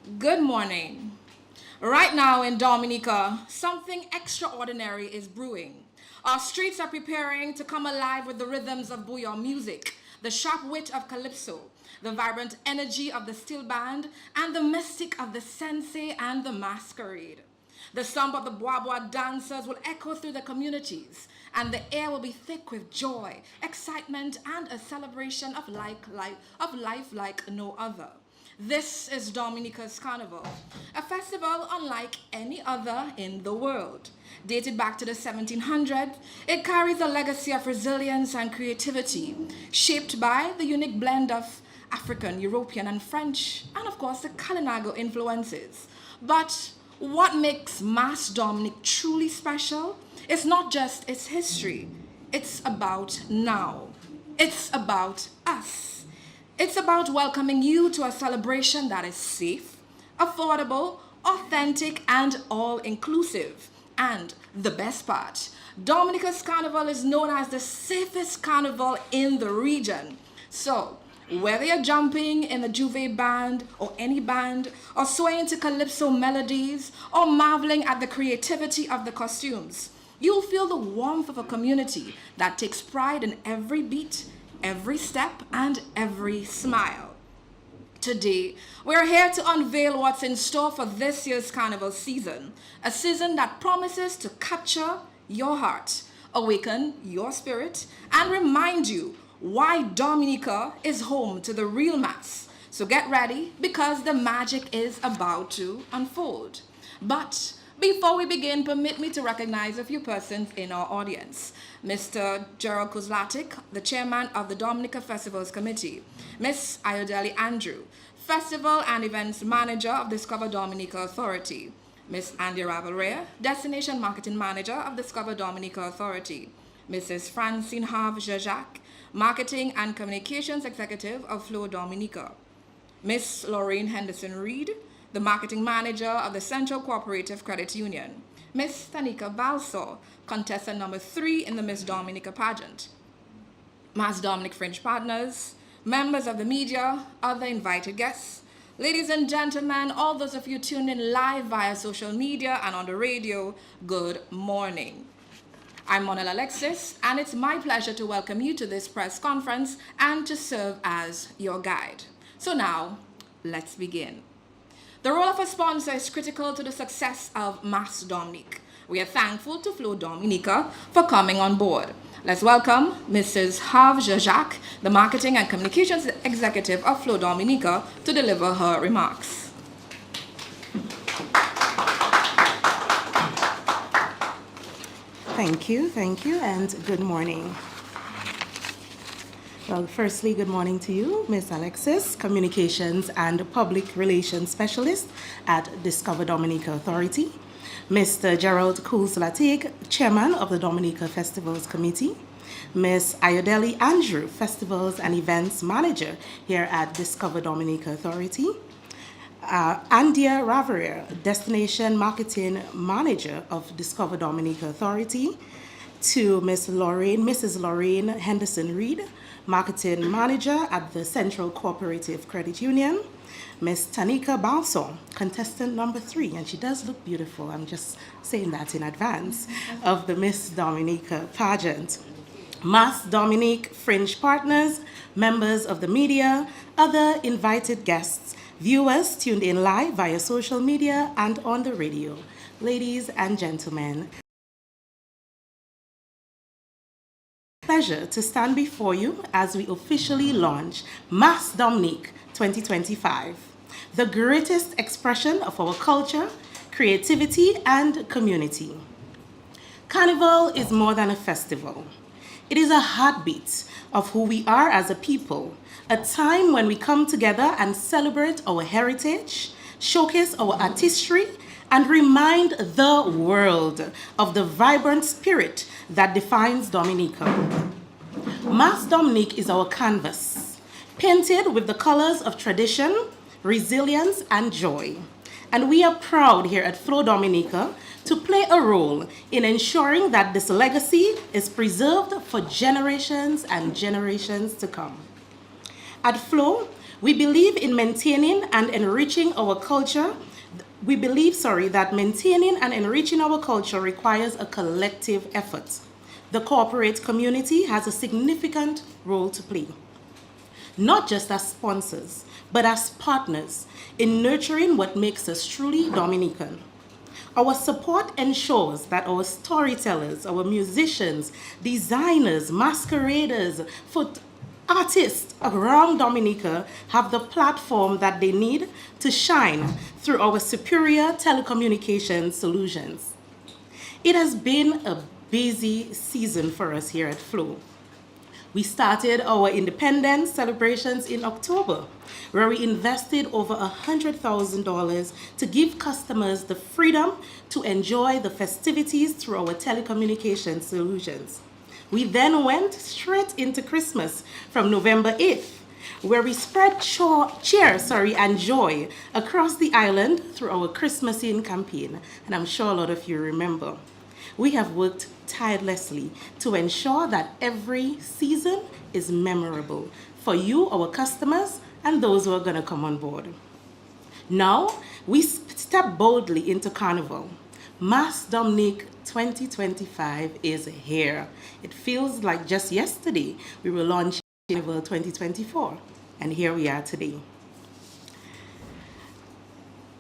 Good morning. Right now in Dominica, something extraordinary is brewing. Our streets are preparing to come alive with the rhythms of bouillon music, the sharp wit of Calypso, the vibrant energy of the steel band, and the mystic of the sensei and the masquerade. The stomp of the bois dancers will echo through the communities, and the air will be thick with joy, excitement, and a celebration of life like no other. This is Dominica's Carnival, a festival unlike any other in the world. Dated back to the 1700s, it carries a legacy of resilience and creativity, shaped by the unique blend of African, European, and French, and of course the Kalinago influences. But what makes Mass Dominic truly special is not just its history, it's about now. It's about us. It's about welcoming you to a celebration that is safe, affordable, authentic, and all inclusive. And the best part, Dominica's Carnival is known as the safest carnival in the region. So, whether you're jumping in the Juve band or any band, or swaying to Calypso melodies, or marveling at the creativity of the costumes, you'll feel the warmth of a community that takes pride in every beat, every step, and every smile. Today, we're here to unveil what's in store for this year's carnival season, a season that promises to capture your heart, awaken your spirit, and remind you why Dominica is home to the real mass. So get ready because the magic is about to unfold. But before we begin, permit me to recognize a few persons in our audience. Mr. Gerald Kozlatik, the chairman of the Dominica Festivals Committee. Miss Ayodele Andrew, festival and events manager of Discover Dominica Authority. Miss Andy Ravalrea, destination marketing manager of Discover Dominica Authority. Mrs. Francine Harve-Jajac, marketing and communications executive of Flow Dominica. Miss Lorraine Henderson-Reed, the marketing manager of the Central Cooperative Credit Union. Miss Tanika Balso, contestant number 3 in the Miss Dominica pageant. Mass Dominic Fringe partners, members of the media, other invited guests. Ladies and gentlemen, all those of you tuned in live via social media and on the radio, good morning. I'm Monel Alexis, and it's my pleasure to welcome you to this press conference and to serve as your guide. So now, let's begin. The role of a sponsor is critical to the success of Mass Dominic. We are thankful to Flow Dominica for coming on board. Let's welcome Mrs. Harve-Jajac, the marketing and communications executive of Flow Dominica, to deliver her remarks. Thank you, and good morning. Well, firstly, good morning to you, Ms. Alexis, Communications and Public Relations Specialist at Discover Dominica Authority, Mr. Gerald Kuz-Latig, Chairman of the Dominica Festivals Committee, Ms. Ayodele Andrew, Festivals and Events Manager here at Discover Dominica Authority, Andia Raverier, Destination Marketing Manager of Discover Dominica Authority, to Mrs. Lorraine Henderson-Reed, Marketing Manager at the Central Cooperative Credit Union, Ms. Tanika Balso, contestant number 3, and she does look beautiful, I'm just saying that in advance, of the Miss Dominica pageant. Mass Dominic Fringe partners, members of the media, other invited guests, viewers tuned in live via social media and on the radio. Ladies and gentlemen, pleasure to stand before you as we officially launch Mass Dominic 2025, the greatest expression of our culture, creativity, and community. Carnival is more than a festival. It is a heartbeat of who we are as a people, a time when we come together and celebrate our heritage, showcase our artistry, and remind the world of the vibrant spirit that defines Dominica. Mass Dominic is our canvas, painted with the colors of tradition, resilience, and joy. And we are proud here at Flow Dominica to play a role in ensuring that this legacy is preserved for generations and generations to come. At Flow, We believe in maintaining and enriching our culture. We believe, that maintaining and enriching our culture requires a collective effort. The corporate community has a significant role to play, not just as sponsors, but as partners in nurturing what makes us truly Dominican. Our support ensures that our storytellers, our musicians, designers, masqueraders, foot artists around Dominica have the platform that they need to shine through our superior telecommunications solutions. It has been a busy season for us here at Flow. We started our independence celebrations in October, where we invested over $100,000 to give customers the freedom to enjoy the festivities through our telecommunications solutions. We then went straight into Christmas from November 8th, where we spread cheer and joy across the island through our Christmas Inn campaign, and I'm sure a lot of you remember. We have worked tirelessly to ensure that every season is memorable for you, our customers, and those who are going to come on board. Now, we step boldly into Carnival. Mass Domnik 2025 is here. It feels like just yesterday we were launching Carnival 2024, and here we are today.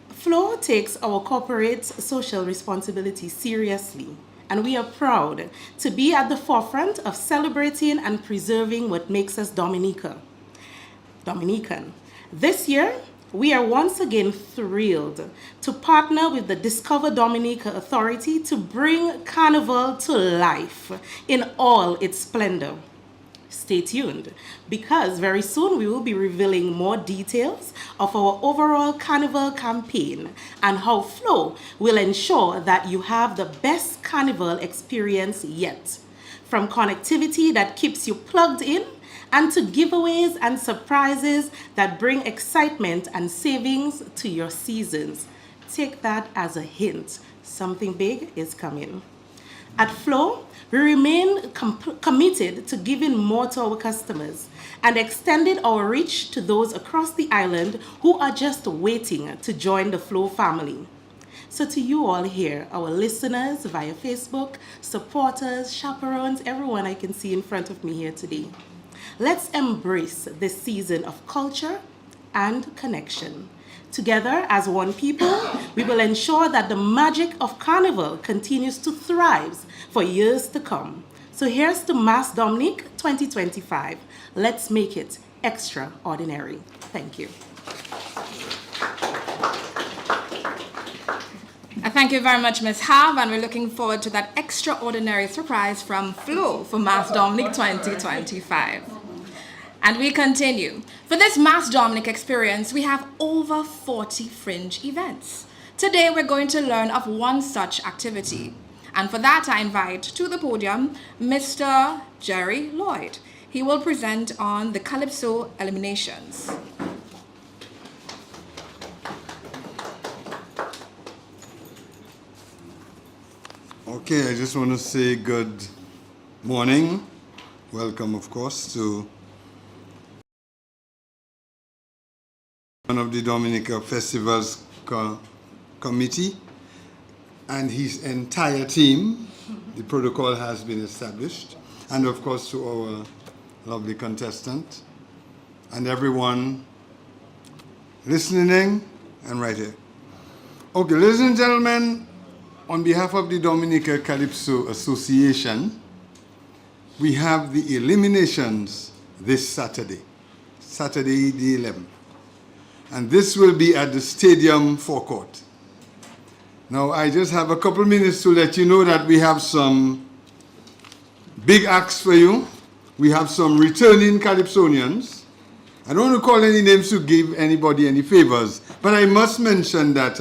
Flow takes our corporate social responsibility seriously, and we are proud to be at the forefront of celebrating and preserving what makes us Dominican. This year, we are once again thrilled to partner with the Discover Dominica Authority to bring Carnival to life in all its splendor. Stay tuned, because very soon we will be revealing more details of our overall Carnival campaign and how Flow will ensure that you have the best Carnival experience yet. From connectivity that keeps you plugged in, and to giveaways and surprises that bring excitement and savings to your seasons. Take that as a hint. Something big is coming. At Flow, we remain committed to giving more to our customers and extended our reach to those across the island who are just waiting to join the Flow family. So to you all here, our listeners via Facebook, supporters, chaperones, everyone I can see in front of me here today, let's embrace this season of culture and connection. Together as one people, we will ensure that the magic of Carnival continues to thrive for years to come. So here's to Mass Domnik 2025. Let's make it extraordinary. Thank you. Thank you very much, Ms. Hav, and we're looking forward to that extraordinary surprise from Flo for Mass Domnik 2025. And we continue. For this Mass Domnik experience, we have over 40 fringe events. Today, we're going to learn of one such activity. And for that, I invite to the podium Mr. Jerry Lloyd. He will present on the Calypso eliminations. Okay, I just want to say good morning. Welcome, of course, to one of the Dominica Festivals committee and his entire team. The protocol has been established. And of course to our lovely contestant and everyone listening and right here. Okay, ladies and gentlemen, on behalf of the Dominica Calypso Association, we have the eliminations this Saturday the 11th. And this will be at the stadium forecourt. Now, I just have a couple minutes to let you know that we have some big acts for you. We have some returning Calypsonians. I don't want to call any names to give anybody any favors, but I must mention that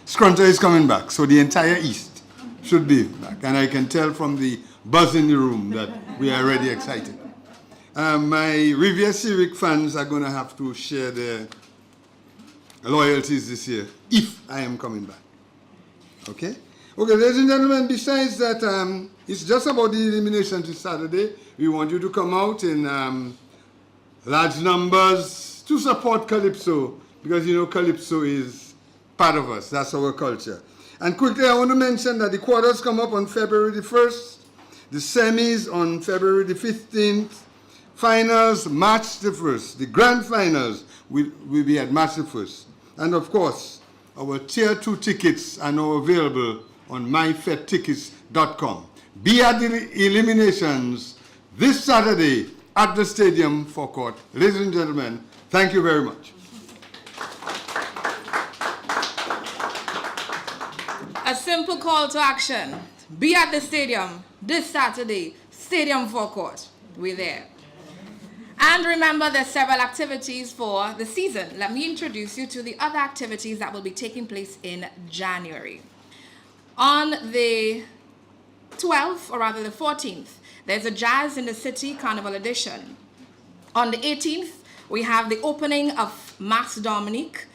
Scrunter is coming back, so the entire East should be back. And I can tell from the buzz in the room that we are already excited. My Riviera Civic fans are going to have to share their loyalties this year, if I am coming back. Okay? Okay, ladies and gentlemen, besides that, it's just about the elimination to Saturday. We want you to come out in large numbers to support Calypso, because you know Calypso is part of us. That's our culture. And quickly, I want to mention that the quarters come up on February the 1st, the semis on February the 15th, finals March the 1st. The grand finals will be at March the 1st. And of course, our Tier 2 tickets are now available on myfedtickets.com. Be at the eliminations this Saturday at the Stadium Forecourt. Ladies and gentlemen, thank you very much. A simple call to action. Be at the stadium this Saturday, Stadium Forecourt. We're there. And remember, there's several activities for the season. Let me introduce you to the other activities that will be taking place in January. On the 12th, or rather the 14th, there's a Jazz in the City Carnival Edition. On the 18th, we have the opening of Mass Dominic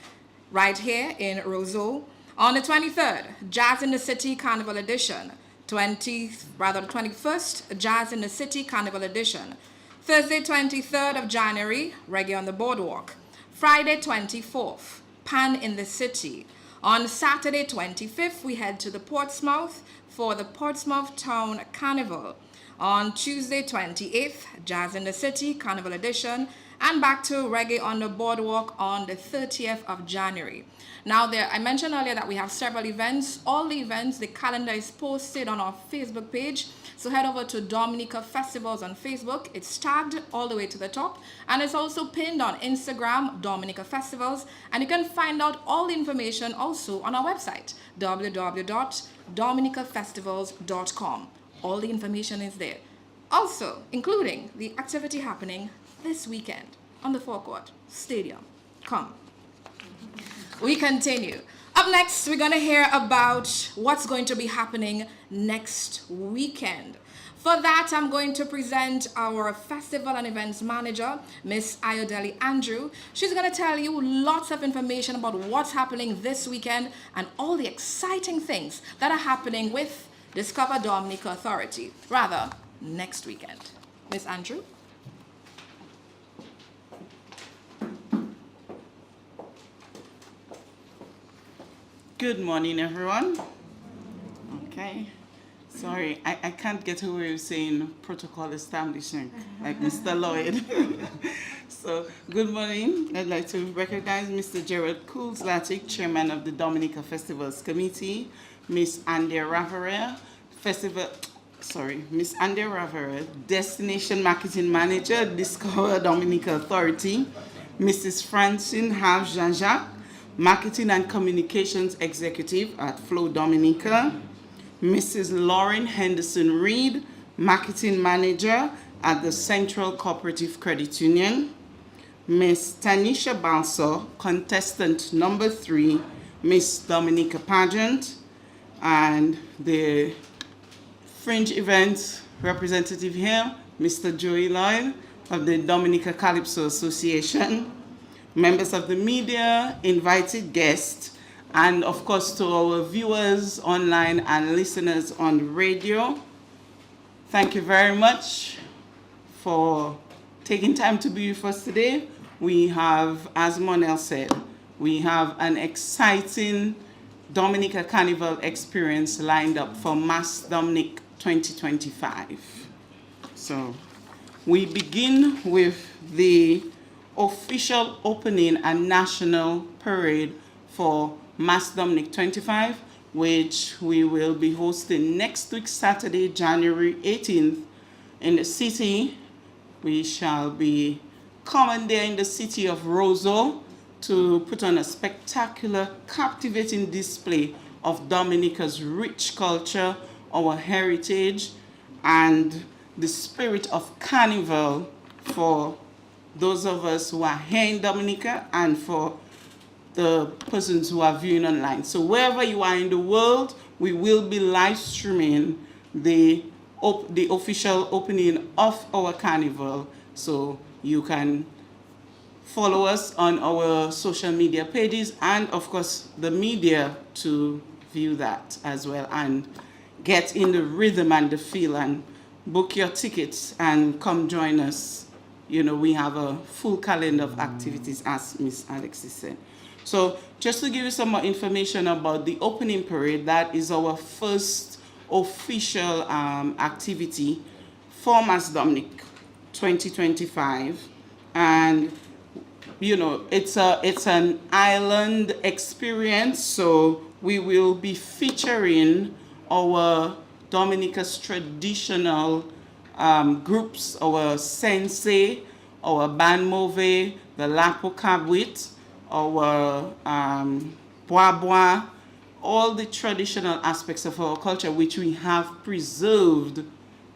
right here in Roseau. On the 23rd, Jazz in the City Carnival Edition. The 21st, Jazz in the City Carnival Edition. Thursday, 23rd of January, Reggae on the Boardwalk. Friday, 24th, Pan in the City. On Saturday, 25th, we head to the Portsmouth for the Portsmouth Town Carnival. On Tuesday, 28th, Jazz in the City Carnival Edition. And back to Reggae on the Boardwalk on the 30th of January. Now, I mentioned earlier that we have several events. All the events, the calendar is posted on our Facebook page. So head over to Dominica Festivals on Facebook. It's tagged all the way to the top. And it's also pinned on Instagram, Dominica Festivals. And you can find out all the information also on our website, www.dominicafestivals.com. All the information is there. Also, including the activity happening this weekend on the Forecourt Stadium. Come. We continue. Up next, we're going to hear about what's going to be happening next weekend. For that, I'm going to present our festival and events manager, Miss Ayodele Andrew. She's going to tell you lots of information about what's happening this weekend and all the exciting things that are happening with Discover Dominica Authority, rather, next weekend. Miss Andrew? Good morning, everyone. Okay. Sorry, I can't get away with saying protocol establishing, like Mr. Lloyd. So, good morning. I'd like to recognize Mr. Gerald Coulslatic, Chairman of the Dominica Festivals Committee, Miss Andy Ravera, Miss Andy Ravera, Destination Marketing Manager, Discover Dominica Authority, Mrs. Francine Have Jean-Jacques, Marketing and Communications Executive at Flow Dominica, Mrs. Lauren Henderson Reed, Marketing Manager at the Central Cooperative Credit Union, Miss Tanisha Balso, contestant number 3, Miss Dominica Pageant, and the fringe event representative here, Mr. Joey Lloyd of the Dominica Calypso Association, members of the media, invited guests, and of course to our viewers online and listeners on radio. Thank you very much for taking time to be with us today. We have, as Monel said, we have an exciting Dominica Carnival experience lined up for Mass Domnik 2025. So we begin with the official opening and national parade for Mass Domnik 25, which we will be hosting next week, Saturday, January 18th, in the city. We shall be coming there in the city of Roseau to put on a spectacular, captivating display of Dominica's rich culture, our heritage, and the spirit of carnival for those of us who are here in Dominica and for the persons who are viewing online. So wherever you are in the world, we will be live streaming the official opening of our carnival. So you can follow us on our social media pages and of course the media to view that as well and get in the rhythm and the feel and book your tickets and come join us we have a full calendar of activities, as Miss Alexis said. So just to give you some more information about the opening parade, that is our first official activity for Mass Domnik 2025. And it's an island experience, so we will be featuring our Dominica's traditional groups, our sensei, our band move, the lapo cabwit, our bois bois, all the traditional aspects of our culture which we have preserved,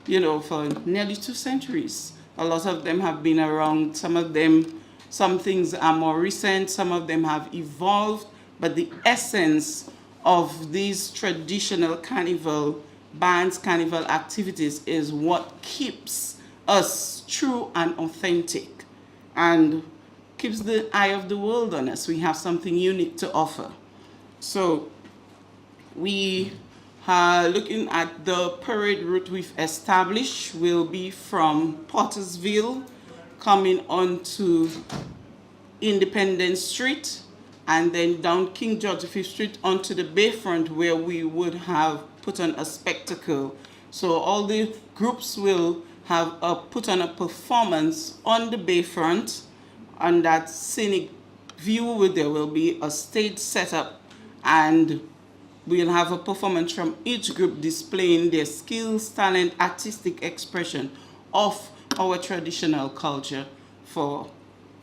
for nearly 2 centuries. A lot of them have been around, some things are more recent, some of them have evolved, but the essence of these traditional carnival bands, carnival activities is what keeps us true and authentic and keeps the eye of the world on us. We have something unique to offer. So we are looking at the parade route we've established will be from Pottersville, coming on to Independence Street, and then down King George V Street onto the Bayfront, where we would have put on a spectacle. So all the groups will have put on a performance on the Bayfront. On that scenic view, there will be a stage setup, and we'll have a performance from each group displaying their skills, talent, artistic expression of our traditional culture for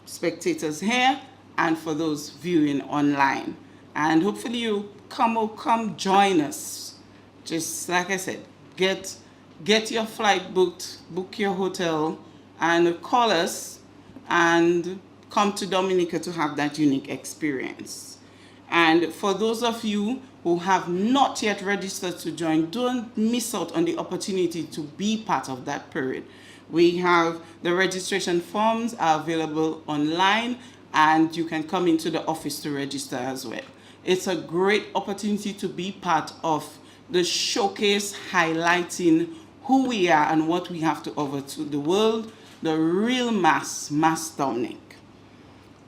spectators here and for those viewing online. And hopefully you come join us. Just like I said, get your flight booked, book your hotel, and call us and come to Dominica to have that unique experience. And for those of you who have not yet registered to join, don't miss out on the opportunity to be part of that parade. We have the registration forms are available online, and you can come into the office to register as well. It's a great opportunity to be part of the showcase highlighting who we are and what we have to offer to the world, the real Mass Domnik.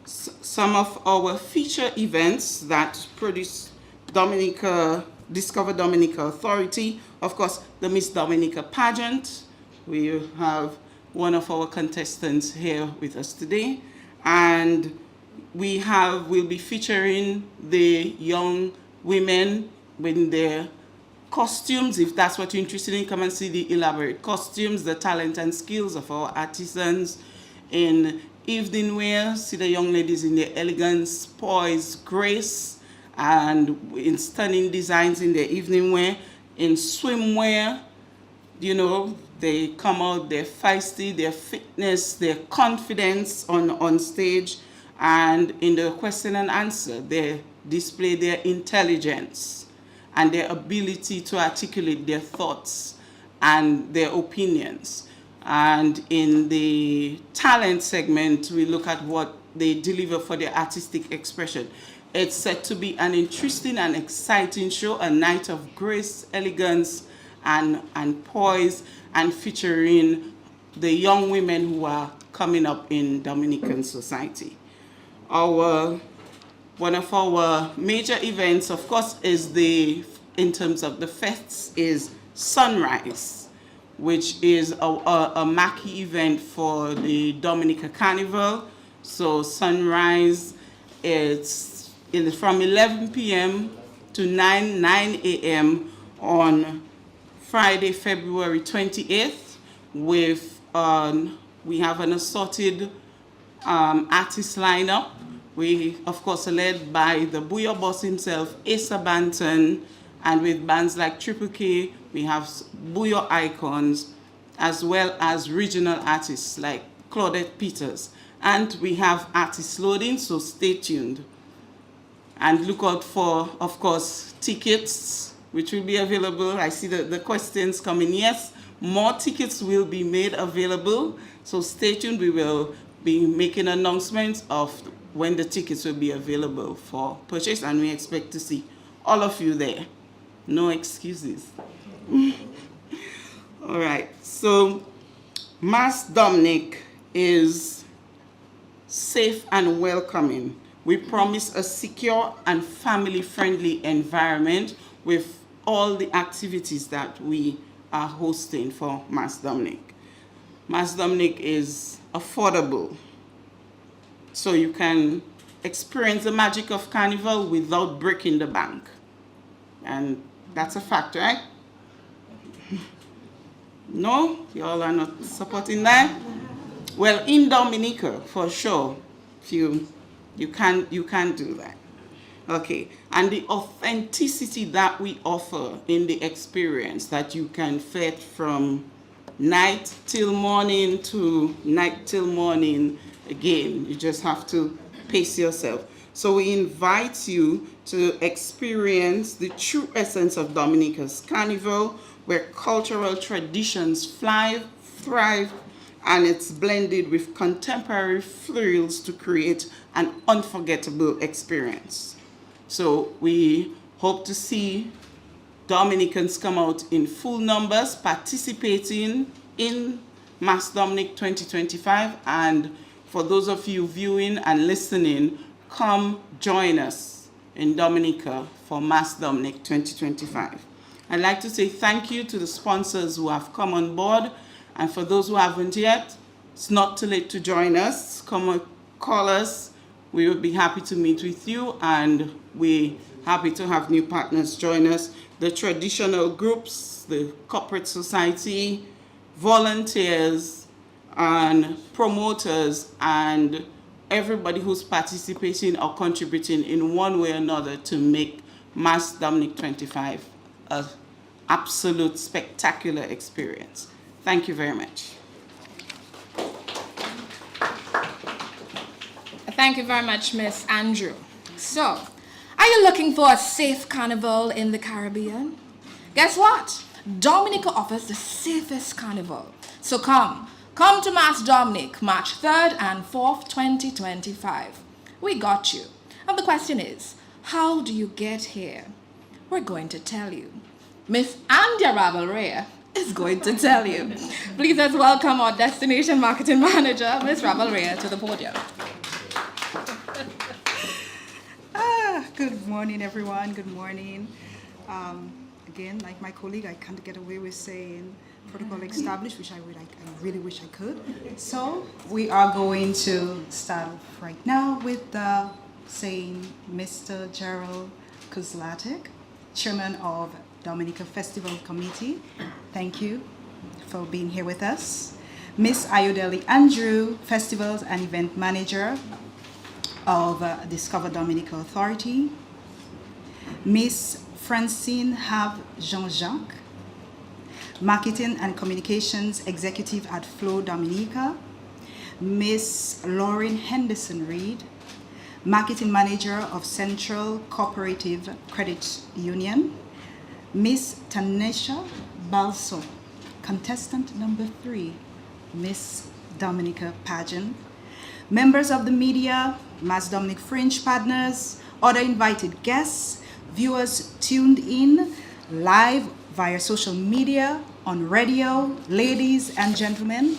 Some of our feature events that produce Discover Dominica Authority, of course, the Miss Dominica pageant. We have one of our contestants here with us today, and we'll be featuring the young women with their costumes. If that's what you're interested in, come and see the elaborate costumes, the talent and skills of our artisans in evening wear. See the young ladies in their elegance, poise, grace, and in stunning designs in their evening wear. In swimwear, they come out, they're feisty, their fitness, their confidence on stage, and in the question and answer, they display their intelligence and their ability to articulate their thoughts and their opinions. And in the talent segment, we look at what they deliver for their artistic expression. It's set to be an interesting and exciting show, a night of grace, elegance, and poise, and featuring the young women who are coming up in Dominican society. One of our major events, of course, is in terms of the fests, is Sunrise, which is a marquee event for the Dominica Carnival. So Sunrise, it's from 11 p.m. to 9 a.m. on Friday, February 28th, we have an assorted artist lineup. We, of course, are led by the Booyah boss himself, Asa Banton, and with bands like Triple K, we have Booyah icons, as well as regional artists like Claudette Peters. And we have artist loading, so stay tuned. And look out for, of course, tickets, which will be available. I see the questions coming. Yes, more tickets will be made available, so stay tuned. We will be making announcements of when the tickets will be available for purchase, and we expect to see all of you there. No excuses. All right, so Mass Domnik is safe and welcoming. We promise a secure and family-friendly environment with all the activities that we are hosting for Mas Domnik. Mas Domnik is affordable, so you can experience the magic of Carnival without breaking the bank. And that's a fact, right? No? You all are not supporting that? Well, in Dominica, for sure, you can do that. Okay, and the authenticity that we offer in the experience, that you can fet from night till morning to night till morning again. You just have to pace yourself. So we invite you to experience the true essence of Dominica's Carnival, where cultural traditions thrive, and it's blended with contemporary thrills to create an unforgettable experience. So we hope to see Dominicans come out in full numbers participating in Mas Domnik 2025. And for those of you viewing and listening, come join us in Dominica for Mas Domnik 2025. I'd like to say thank you to the sponsors who have come on board. And for those who haven't yet, it's not too late to join us. Come and call us. We would be happy to meet with you, and we're happy to have new partners join us. The traditional groups, the corporate society, volunteers, and promoters, and everybody who's participating or contributing in one way or another to make Mas Domnik 25 an absolute spectacular experience. Thank you very much. Thank you very much, Miss Andrew. So, are you looking for a safe carnival in the Caribbean? Guess what? Dominica offers the safest carnival. So come to Mas Domnik, March 3rd and 4th, 2025. We got you. And the question is, how do you get here? We're going to tell you. Miss Andrea Ravelrea is going to tell you. Please let's welcome our Destination Marketing Manager, Miss Ravelrea, to the podium. Good morning, everyone. Good morning. Again, like my colleague, I can't get away with saying protocol established, which I really wish I could. So we are going to start off right now with saying Mr. Gerald Kuzlatek, Chairman of Dominica Festival Committee. Thank you for being here with us. Miss Ayodele Andrew, Festivals and Event Manager of Discover Dominica Authority. Miss Francine Have Jean-Jacques, Marketing and Communications Executive at Flow Dominica. Miss Lauren Henderson Reed, Marketing Manager of Central Cooperative Credit Union. Miss Tanesha Balso, contestant number 3, Miss Dominica Pageant. Members of the media, Mas Domnik Fringe partners, other invited guests, viewers tuned in live via social media, on radio, ladies and gentlemen,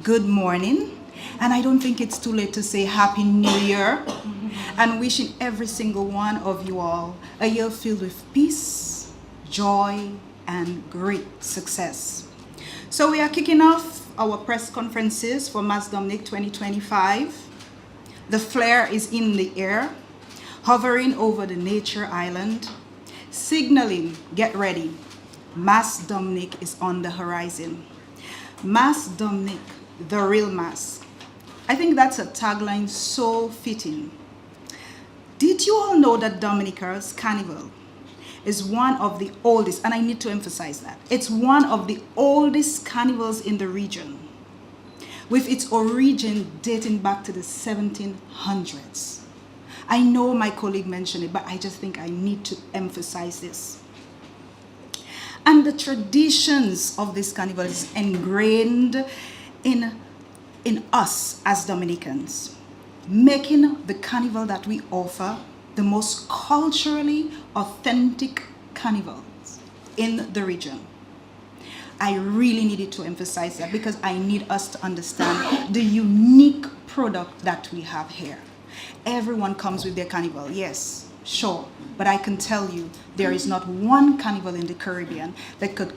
good morning. And I don't think it's too late to say Happy New Year, and wishing every single one of you all a year filled with peace, joy, and great success. So we are kicking off our press conferences for Mas Domnik 2025. The flare is in the air, hovering over the nature island, signaling, get ready, Mas Domnik is on the horizon. Mas Domnik, the real Mas. I think that's a tagline so fitting. Did you all know that Dominica's Carnival is one of the oldest, and I need to emphasize that, it's one of the oldest carnivals in the region, with its origin dating back to the 1700s. I know my colleague mentioned it, but I just think I need to emphasize this. And the traditions of this carnival is ingrained in us as Dominicans, making the carnival that we offer the most culturally authentic carnivals in the region. I really needed to emphasize that because I need us to understand the unique product that we have here. Everyone comes with their carnival, yes, sure, but I can tell you there is not one carnival in the Caribbean that could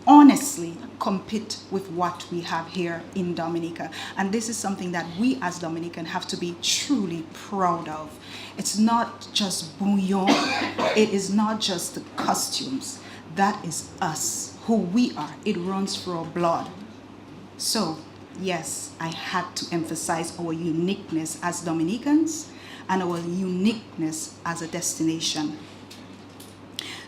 honestly compete with what we have here in Dominica. And this is something that we as Dominican have to be truly proud of. It's not just bouillon, it is not just the costumes. That is us, who we are. It runs through our blood. So, yes, I had to emphasize our uniqueness as Dominicans and our uniqueness as a destination.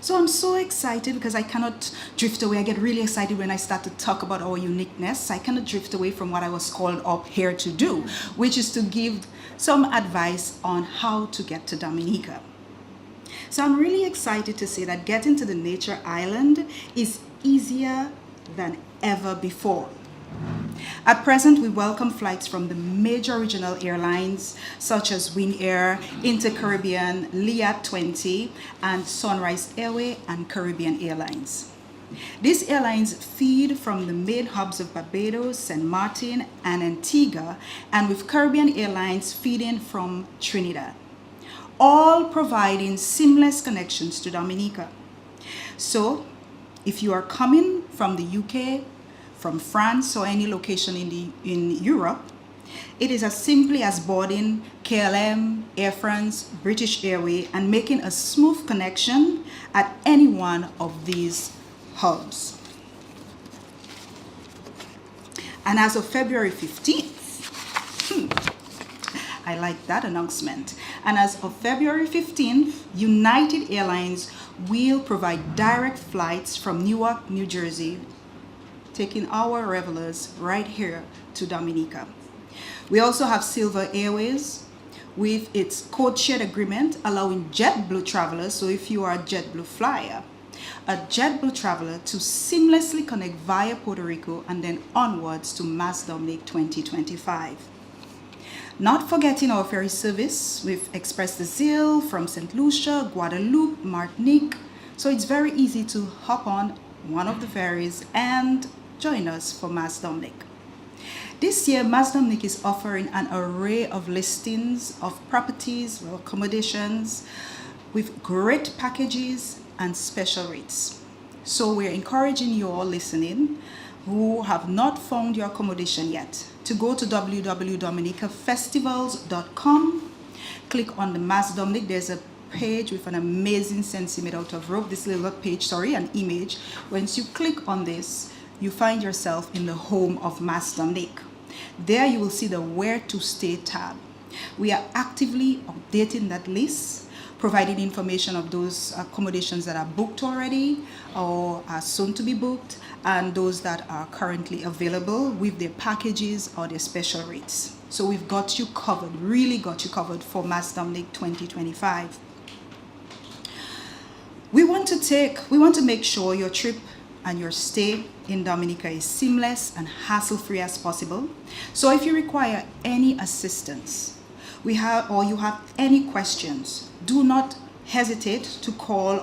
So I'm so excited because I cannot drift away. I get really excited when I start to talk about our uniqueness. I cannot drift away from what I was called up here to do, which is to give some advice on how to get to Dominica. So I'm really excited to say that getting to the nature island is easier than ever before. At present, we welcome flights from the major regional airlines such as Wing Air, Inter-Caribbean, Liat 20, and Sunrise Airway and Caribbean Airlines. These airlines feed from the main hubs of Barbados, St. Martin, and Antigua, and with Caribbean Airlines feeding from Trinidad, all providing seamless connections to Dominica. So, if you are coming from the UK, from France, or any location in Europe, it is as simply as boarding KLM, Air France, British Airways, and making a smooth connection at any one of these hubs. And as of February 15th, I like that announcement. And as of February 15th, United Airlines will provide direct flights from Newark, New Jersey, taking our revelers right here to Dominica. We also have Silver Airways with its code-shared agreement allowing JetBlue travelers, so if you are a JetBlue flyer, a JetBlue traveler to seamlessly connect via Puerto Rico and then onwards to Mass Dominic 2025. Not forgetting our ferry service with Express des Îles from St. Lucia, Guadeloupe, Martinique. So it's very easy to hop on one of the ferries and join us for Mass Dominic. This year, Mass Dominic is offering an array of listings of properties or accommodations with great packages and special rates. So we're encouraging you all listening who have not found your accommodation yet to go to www.dominicafestivals.com, click on the Mass Dominic. There's a page with an amazing scentsy made out of rope, this little page, an image. Once you click on this, you find yourself in the home of Mass Dominic. There you will see the Where to Stay tab. We are actively updating that list, providing information of those accommodations that are booked already or are soon to be booked, and those that are currently available with their packages or their special rates. So we've got you covered, really got you covered for Mass Dominic 2025. We want to make sure your trip and your stay in Dominica is seamless and hassle-free as possible. So if you require any assistance, you have any questions, do not hesitate to call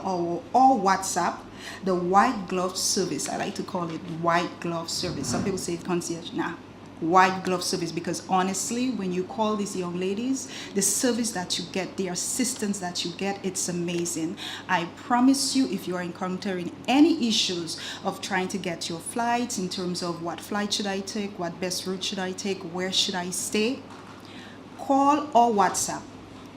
or WhatsApp the white glove service. I like to call it white glove service. Some people say it concierge. Nah, white glove service, because honestly, when you call these young ladies, the service that you get, the assistance that you get, it's amazing. I promise you, if you are encountering any issues of trying to get your flights in terms of what flight should I take, what best route should I take, where should I stay, call or WhatsApp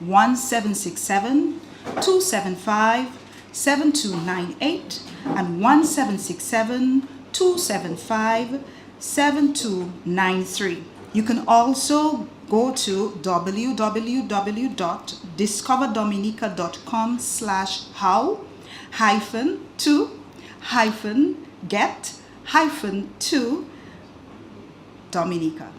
1767-275-7298 and 1767-275-7293. You can also go to www.discoverdominica.com/how-to-get-to Dominica.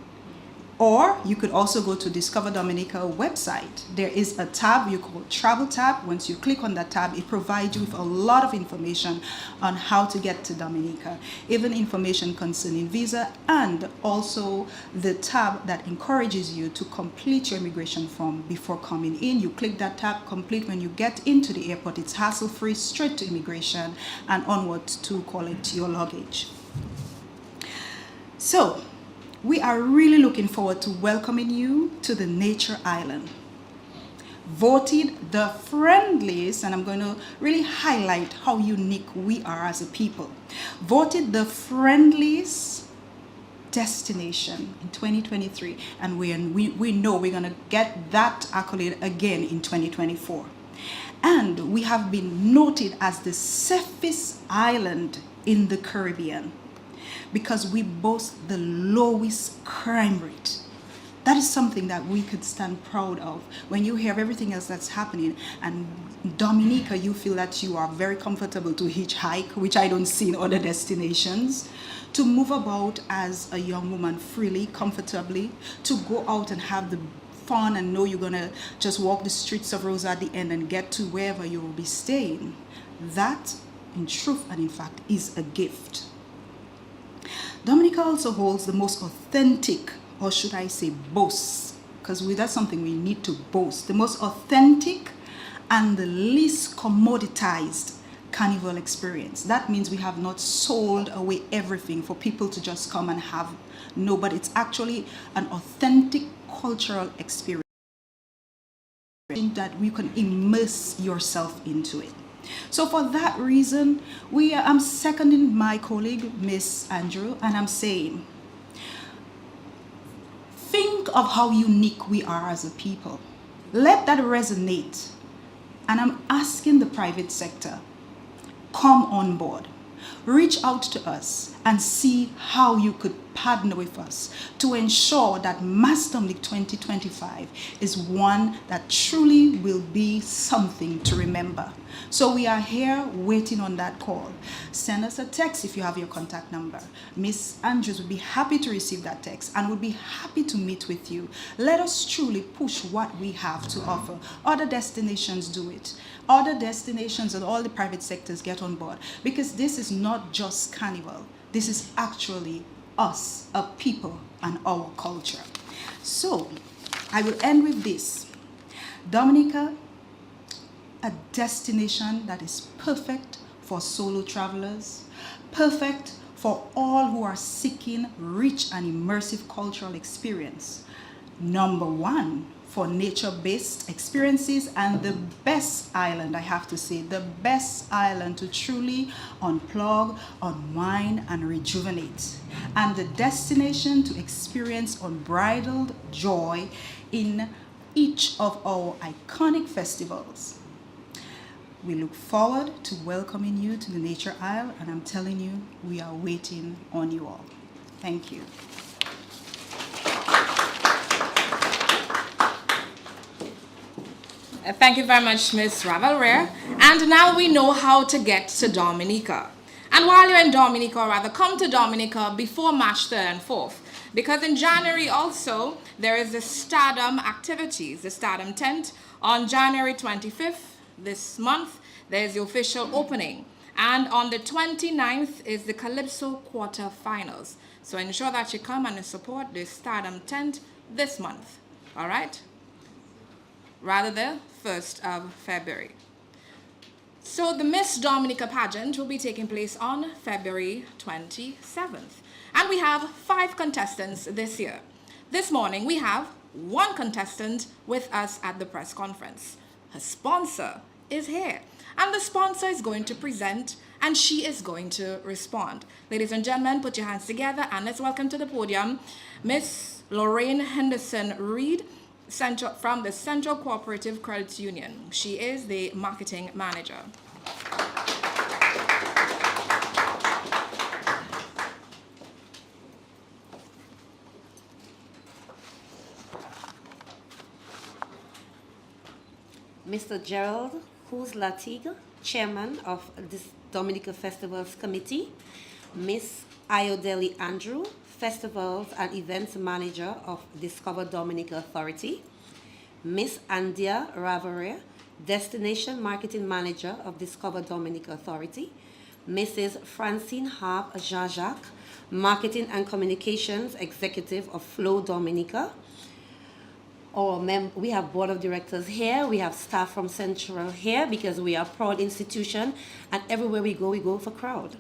Or you could also go to Discover Dominica website. There is a tab you call Travel tab. Once you click on that tab, it provides you with a lot of information on how to get to Dominica, even information concerning visa, and also the tab that encourages you to complete your immigration form before coming in. You click that tab, complete. When you get into the airport, it's hassle-free, straight to immigration and onward to collect your luggage. So, we are really looking forward to welcoming you to the Nature Island. Voted the friendliest, and I'm going to really highlight how unique we are as a people. Voted the friendliest destination in 2023, and we know we're going to get that accolade again in 2024. And we have been noted as the safest island in the Caribbean, because we boast the lowest crime rate. That is something that we could stand proud of. When you hear everything else that's happening, and Dominica, you feel that you are very comfortable to hitchhike, which I don't see in other destinations, to move about as a young woman freely, comfortably, to go out and have the fun and know you're gonna just walk the streets of Rosa at the end and get to wherever you will be staying. That, in truth and in fact, is a gift. Dominica also holds the most authentic, or should I say boasts, because that's something we need to boast, the most authentic and the least commoditized carnival experience. That means we have not sold away everything for people to just come and have. No, but it's actually an authentic cultural experience that you can immerse yourself into it. So for that reason, I'm seconding my colleague, Miss Andrew, and I'm saying, think of how unique we are as a people. Let that resonate. And I'm asking the private sector, come on board. Reach out to us and see how you could partner with us to ensure that Mass Domnik 2025 is one that truly will be something to remember. So we are here waiting on that call. Send us a text if you have your contact number. Miss Andrews would be happy to receive that text and would be happy to meet with you. Let us truly push what we have to offer. Other destinations do it. Other destinations and all the private sectors get on board, because this is not just carnival. This is actually us, a people, and our culture. So I will end with this. Dominica, a destination that is perfect for solo travelers, perfect for all who are seeking rich and immersive cultural experience. Number one, for nature-based experiences, and the best island, I have to say, the best island to truly unplug, unwind, and rejuvenate. And the destination to experience unbridled joy in each of our iconic festivals. We look forward to welcoming you to the Nature Isle, and I'm telling you, we are waiting on you all. Thank you. Thank you very much, Ms. Ravalrare. And now we know how to get to Dominica. And while you're in Dominica, or rather come to Dominica before March 3rd and 4th, because in January also, there is the Stardom activities, the Stardom tent. On January 25th, this month, there's the official opening. And on the 29th is the Calypso quarterfinals. So ensure that you come and support the Stardom tent this month. All right? Rather the 1st of February. So the Miss Dominica pageant will be taking place on February 27th. And we have 5 contestants this year. This morning we have 1 contestant with us at the press conference. Her sponsor is here. And the sponsor is going to present, and she is going to respond. Ladies and gentlemen, put your hands together and let's welcome to the podium Miss Lorraine Henderson-Reed, from the Central Cooperative Credit Union. She is the marketing manager. Mr. Gerald Cruz-Latigue, Chairman of this Dominica Festivals Committee, Miss Ayodele Andrew, Festivals and Events Manager of Discover Dominica Authority. Miss Andia Ravare, Destination Marketing Manager of Discover Dominica Authority. Mrs. Francine Harp Jean-Jacques, Marketing and Communications Executive of Flow Dominica. We have board of directors here. We have staff from Central here because we are a proud institution, and everywhere we go for crowd.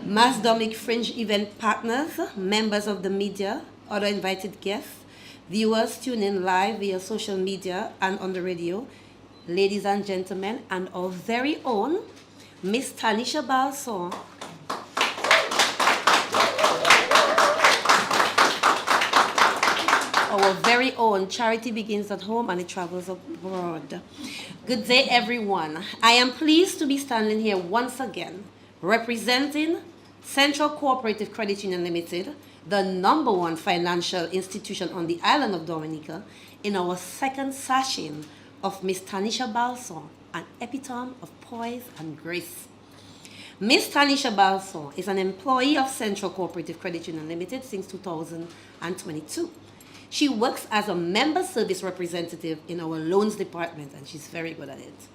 Mass Domnik Fringe event partners, members of the media, other invited guests, viewers tune in live via social media and on the radio, ladies and gentlemen, and our very own Miss Tanisha Balson. Our very own charity begins at home and it travels abroad. Good day, everyone. I am pleased to be standing here once again representing Central Cooperative Credit Union Limited, the #1 financial institution on the island of Dominica, in our second session of Miss Tanisha Balson, an epitome of poise and grace. Miss Tanisha Balson is an employee of Central Cooperative Credit Union Limited since 2022. She works as a member service representative in our loans department, and she's very good at it.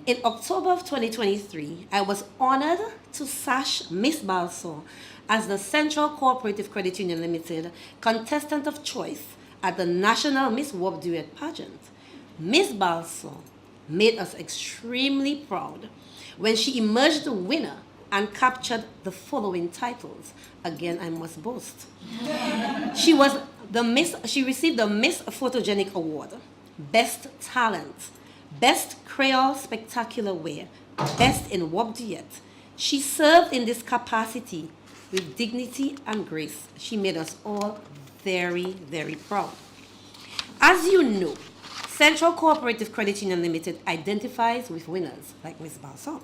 In October of 2023, I was honored to sash Miss Balson as the Central Cooperative Credit Union Limited contestant of choice at the National Miss Wop Duet pageant. Miss Balson made us extremely proud when she emerged the winner and captured the following titles. Again, I must boast. She received the Miss Photogenic Award, Best Talent, Best Creole Spectacular Wear, Best in Wop Duet. She served in this capacity with dignity and grace. She made us all very, very proud. As you know, Central Cooperative Credit Union Limited identifies with winners like Miss Balson.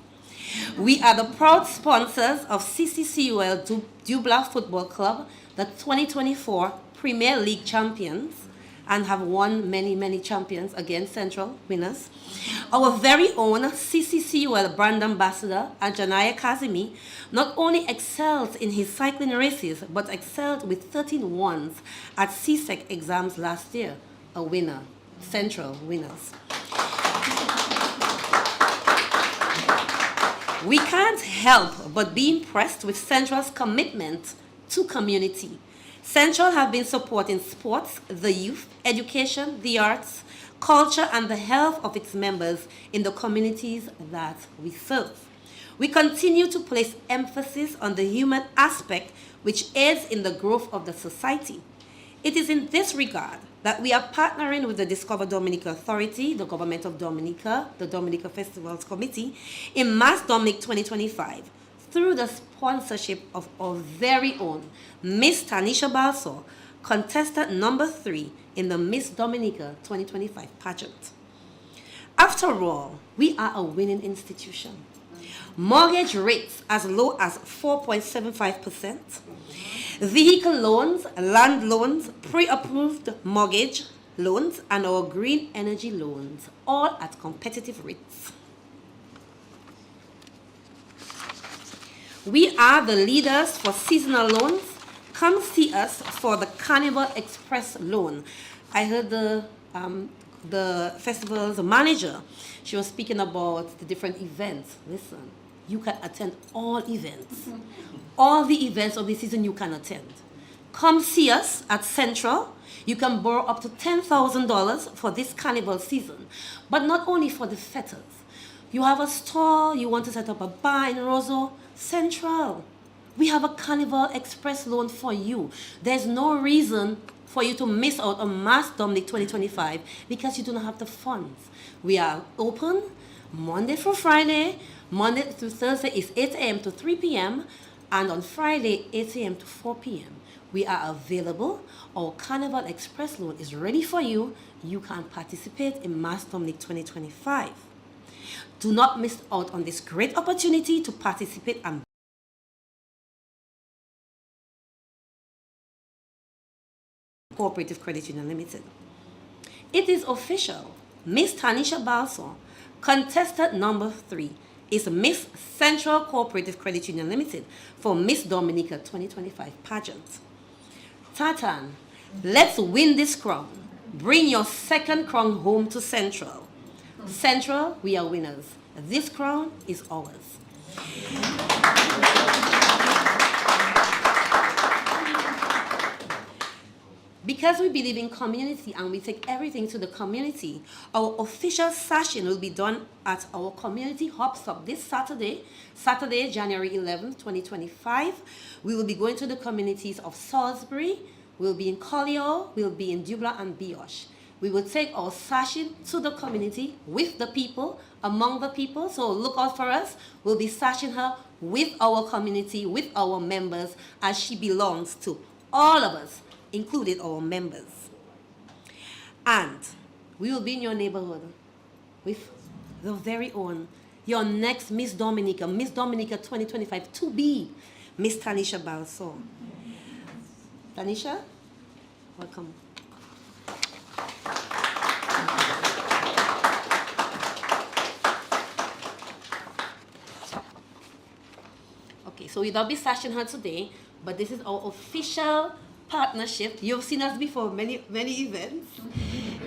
We are the proud sponsors of CCCUL Dubla Football Club, the 2024 Premier League champions, and have won many, many champions against Central winners. Our very own CCCUL brand ambassador, Anjanaya Kazimi, not only excelled in his cycling races, but excelled with 13 ones at CSEC exams last year. A winner, Central winners. We can't help but be impressed with Central's commitment to community. Central have been supporting sports, the youth, education, the arts, culture, and the health of its members in the communities that we serve. We continue to place emphasis on the human aspect, which aids in the growth of the society. It is in this regard that we are partnering with the Discover Dominica Authority, the Government of Dominica, the Dominica Festivals Committee, in Mass Domnik 2025, through the sponsorship of our very own Miss Tanisha Balson, contestant #3 in the Miss Dominica 2025 pageant. After all, we are a winning institution. Mortgage rates as low as 4.75%. Vehicle loans, land loans, pre-approved mortgage loans, and our green energy loans, all at competitive rates. We are the leaders for seasonal loans. Come see us for the Carnival Express loan. I heard the festival's manager, she was speaking about the different events. Listen, you can attend all events. All the events of the season you can attend. Come see us at Central. You can borrow up to $10,000 for this carnival season. But not only for the fetters. You have a store, you want to set up a bar in Roseau, Central. We have a Carnival Express loan for you. There's no reason for you to miss out on Mass Domnik 2025 because you do not have the funds. We are open Monday through Friday. Monday through Thursday is 8 a.m. to 3 p.m. and on Friday 8 a.m. to 4 p.m. We are available. Our Carnival Express loan is ready for you. You can participate in Mass Domnik 2025. Do not miss out on this great opportunity to participate and Cooperative Credit Union Limited. It is official. Miss Tanisha Balson, contestant #3, is Miss Central Cooperative Credit Union Limited for Miss Dominica 2025 pageant. Tatan, let's win this crown. Bring your second crown home to Central. Central, we are winners. This crown is ours. Because we believe in community and we take everything to the community, our official session will be done at our community hub stop this Saturday, January 11th, 2025. We will be going to the communities of Salisbury, we'll be in Collier, we'll be in Dubla and Bioche. We will take our session to the community with the people, among the people. So look out for us. We'll be sashing her with our community, with our members, as she belongs to all of us, including our members. And we will be in your neighborhood with the very own, your next Miss Dominica 2025 to be Miss Tanisha Balso. Tanisha, welcome. Okay, so we'll not be sashing her today, but this is our official partnership. You've seen us before, many events.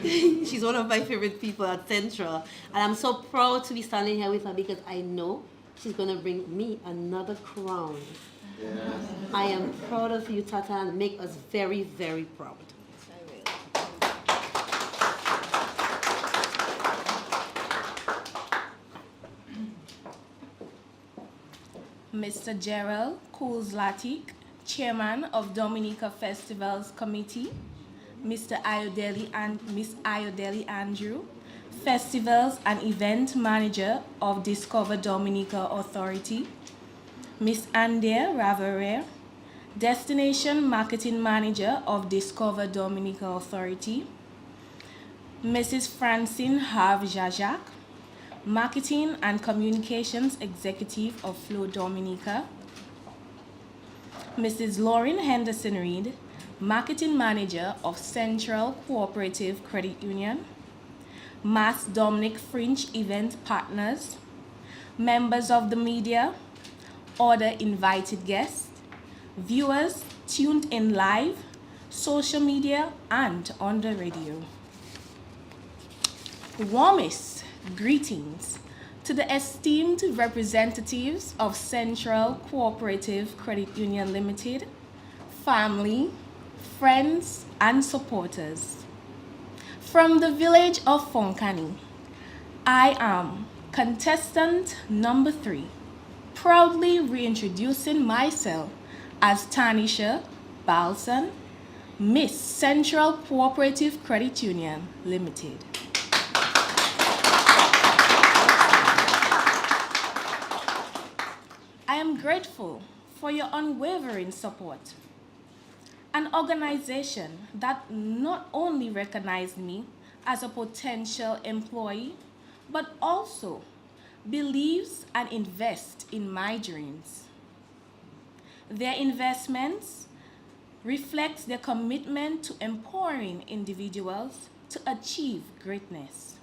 She's one of my favorite people at Central. And I'm so proud to be standing here with her because I know she's going to bring me another crown. Yeah. I am proud of you, Tata, and make us very, very proud. Mr. Gerald Coles-Latik, Chairman of Dominica Festivals Committee, Mr. Ayodele and Miss Ayodele Andrew, Festivals and Event Manager of Discover Dominica Authority, Miss Ande Ravere, Destination Marketing Manager of Discover Dominica Authority, Mrs. Francine Have-Jajak, Marketing and Communications Executive of Flow Dominica, Mrs. Lauren Henderson-Reed, Marketing Manager of Central Cooperative Credit Union, Mass Domnik Fringe Event Partners, members of the media, other invited guests, viewers tuned in live, social media, and on the radio. Warmest greetings to the esteemed representatives of Central Cooperative Credit Union Limited, family, friends, and supporters. From the village of Fonkani, I am contestant number 3, proudly reintroducing myself as Tanisha Balson, Miss Central Cooperative Credit Union Limited. I am grateful for your unwavering support. An organization that not only recognized me as a potential employee, but also believes and invests in my dreams. Their investments reflect their commitment to empowering individuals to achieve greatness.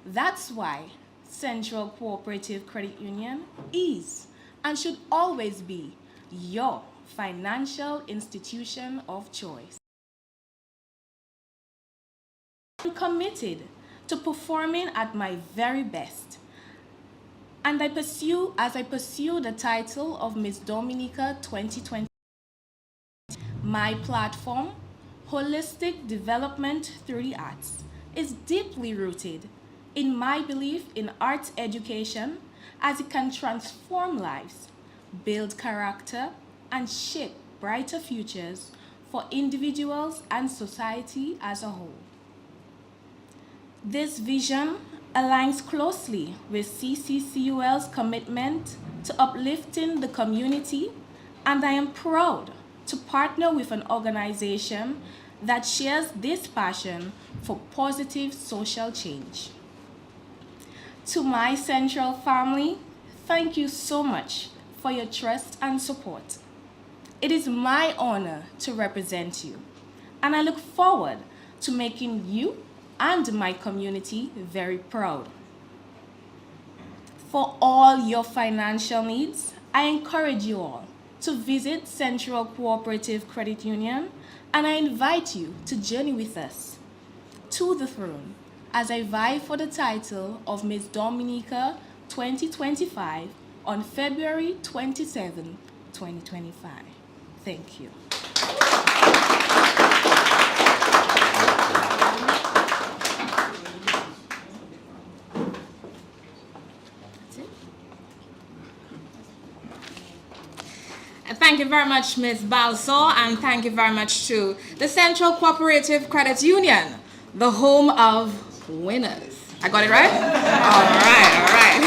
That's why Central Cooperative Credit Union is and should always be your financial institution of choice. I'm committed to performing at my very best, and as I pursue the title of Miss Dominica 2020. My platform, Holistic Development Through the Arts, is deeply rooted in my belief in arts education, as it can transform lives, build character, and shape brighter futures for individuals and society as a whole. This vision aligns closely with CCCUL's commitment to uplifting the community, and I am proud to partner with an organization that shares this passion for positive social change. To my Central family, thank you so much for your trust and support. It is my honor to represent you, and I look forward to making you and my community very proud. For all your financial needs, I encourage you all to visit Central Cooperative Credit Union, and I invite you to journey with us to the throne as I vie for the title of Miss Dominica 2025 on February 27, 2025. Thank you. Thank you very much, Ms. Balso, and thank you very much to the Central Cooperative Credit Union, the home of winners. I got it right? All right.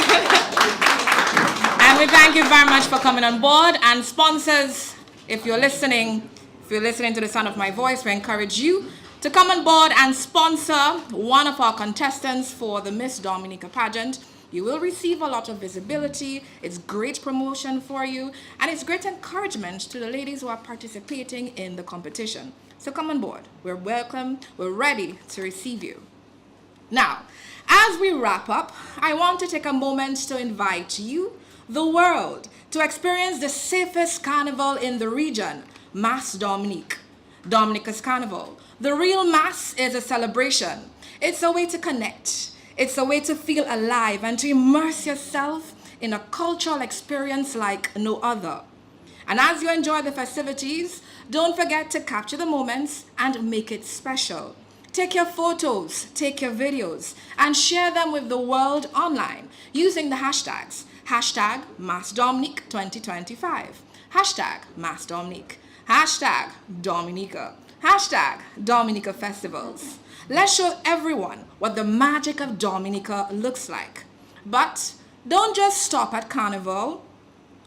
And we thank you very much for coming on board. And sponsors, if you're listening to the sound of my voice, we encourage you to come on board and sponsor one of our contestants for the Miss Dominica pageant. You will receive a lot of visibility. It's great promotion for you, and it's great encouragement to the ladies who are participating in the competition. So come on board. We're welcome. We're ready to receive you. Now, as we wrap up, I want to take a moment to invite you, the world, to experience the safest carnival in the region, Mas Domnik. Dominica's Carnival. The real Mass is a celebration. It's a way to connect. It's a way to feel alive and to immerse yourself in a cultural experience like no other. And as you enjoy the festivities, don't forget to capture the moments and make it special. Take your photos, take your videos, and share them with the world online using the hashtags. Hashtag MassDomnik 2025. Hashtag MassDomnik. Hashtag Dominica. Hashtag Dominica Festivals. Let's show everyone what the magic of Dominica looks like. But don't just stop at Carnival.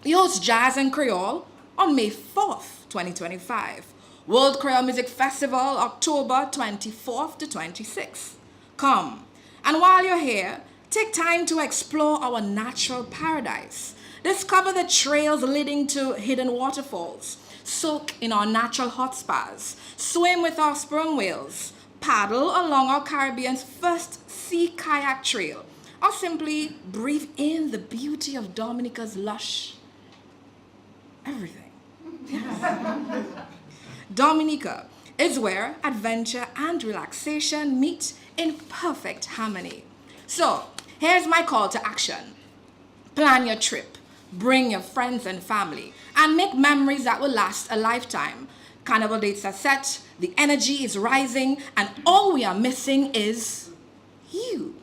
We host Jazz and Creole on May 4th, 2025. World Creole Music Festival, October 24th to 26th. Come. And while you're here, take time to explore our natural paradise. Discover the trails leading to hidden waterfalls. Soak in our natural hot spas. Swim with our sperm whales. Paddle along our Caribbean's first sea kayak trail, or simply breathe in the beauty of Dominica's lush everything. Dominica is where adventure and relaxation meet in perfect harmony. So, here's my call to action. Plan your trip, bring your friends and family, and make memories that will last a lifetime. Carnival dates are set, the energy is rising, and all we are missing is you.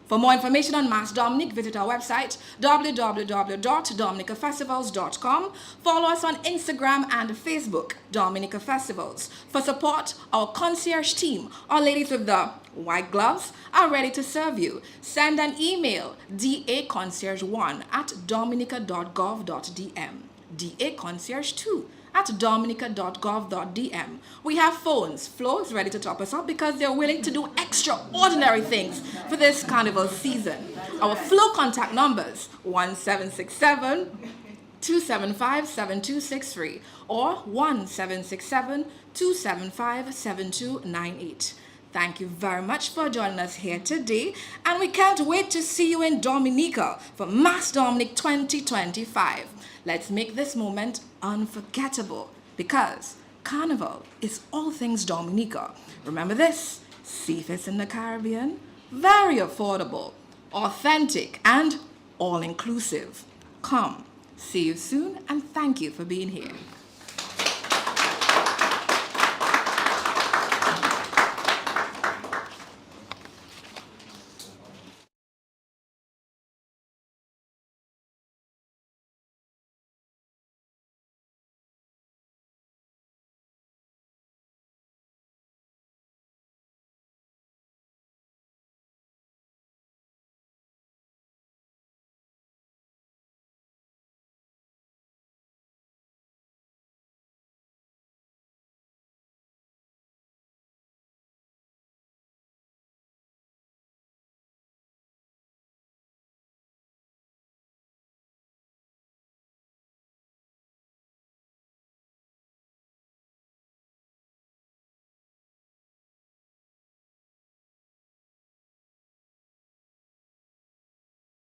For more information on Mass Domnik, visit our website, www.dominicafestivals.com. Follow us on Instagram and Facebook, Dominica Festivals. For support, our concierge team, our ladies with the white gloves, are ready to serve you. Send an email, daconcierge1@dominica.gov.dm, daconcierge2 at dominica.gov.dm. We have phones. Flo is ready to top us up because they're willing to do extraordinary things for this carnival season. Our Flo contact numbers, 1767-275-7263 or 1767-275-7298. Thank you very much for joining us here today, and we can't wait to see you in Dominica for Mass Domnik 2025. Let's make this moment unforgettable, because Carnival is all things Dominica. Remember this: safest in the Caribbean, very affordable, authentic, and all-inclusive. Come, see you soon, and thank you for being here.